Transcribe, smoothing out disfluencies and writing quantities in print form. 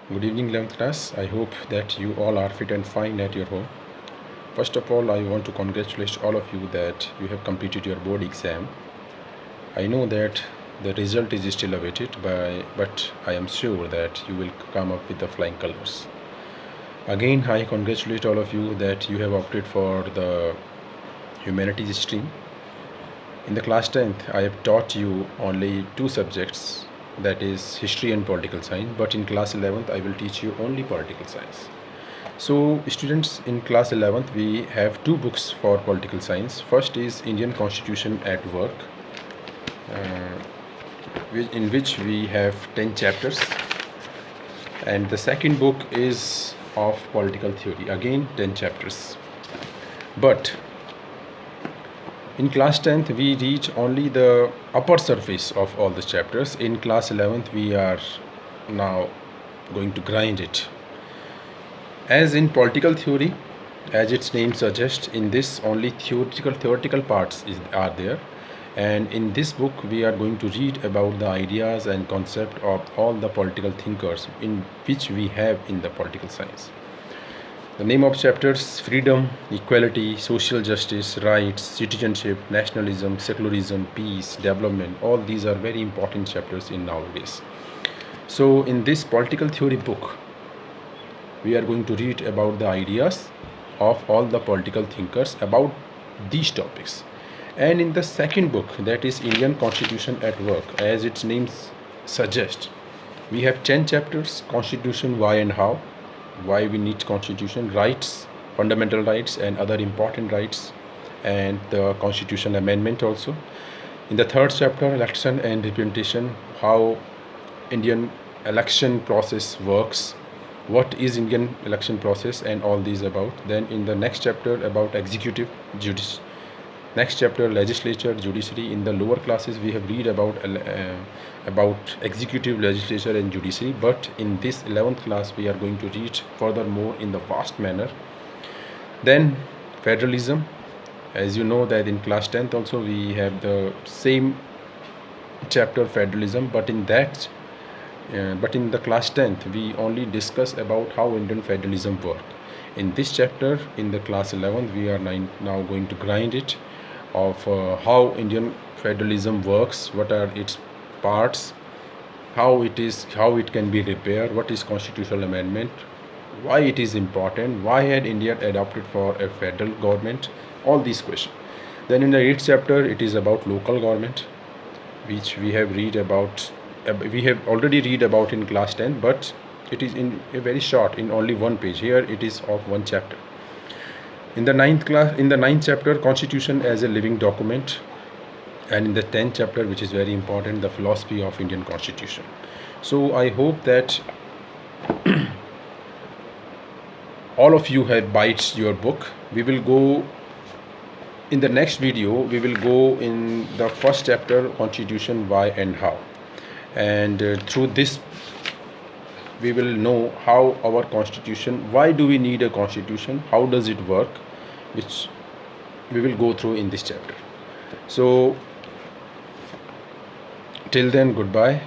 Good evening, 11th class. I hope that you all are fit and fine at your home. First of all, I want to congratulate all of you that you have completed your board exam. I know that the result is still awaited, but I am sure that you will come up with the flying colors. Again, I congratulate all of you that you have opted for the humanities stream. In the class 10th, I have taught you only two subjects, that is history and political science, but in class 11th I will teach you only political science. So students, in class 11th we have two books for political science. First is Indian Constitution at Work, in which we have 10 chapters, and the second book is of political theory, again 10 chapters. But in class 10th we reach only the upper surface of all the chapters. In class 11th we are now going to grind it. As in political theory, as its name suggests, in this only theoretical parts are there, and in this book we are going to read about the ideas and concept of all the political thinkers in which we have in the political science. The name of chapters: freedom, equality, social justice, rights, citizenship, nationalism, secularism, peace, development. All these are very important chapters in nowadays. So in this political theory book, we are going to read about the ideas of all the political thinkers about these topics. And in the second book, that is Indian Constitution at Work, as its name suggests, we have 10 chapters: constitution, why and how, why we need constitution, rights, fundamental rights and other important rights, and the constitution amendment also. In the third chapter, election and representation, how Indian election process works, what is Indian election process, and all these about. Then in the next chapter about executive, next chapter legislature, judiciary. In the lower classes we have read about executive, legislature and judiciary, but in this 11th class we are going to read furthermore in the vast manner. Then federalism, as you know that in class 10th also we have the same chapter, federalism, but in the class 10th we only discuss about how Indian federalism work. In this chapter, in the class 11th, we are now going to grind it of how Indian federalism works, what are its parts, how it can be repaired, what is constitutional amendment, why it is important, why had India adopted for a federal government, all these questions. Then in the 8th chapter it is about local government, which we have already read about in class 10, but it is in a very short, in only one page. Here it is of one chapter. In the ninth chapter, constitution as a living document, and in the 10th chapter, which is very important, the philosophy of Indian constitution. So I hope that all of you have bites your book. We will go in the next video, we will go in the first chapter, constitution, why and how, and through this we will know how our constitution, why do we need a constitution, how does it work, which we will go through in this chapter. So till then, goodbye.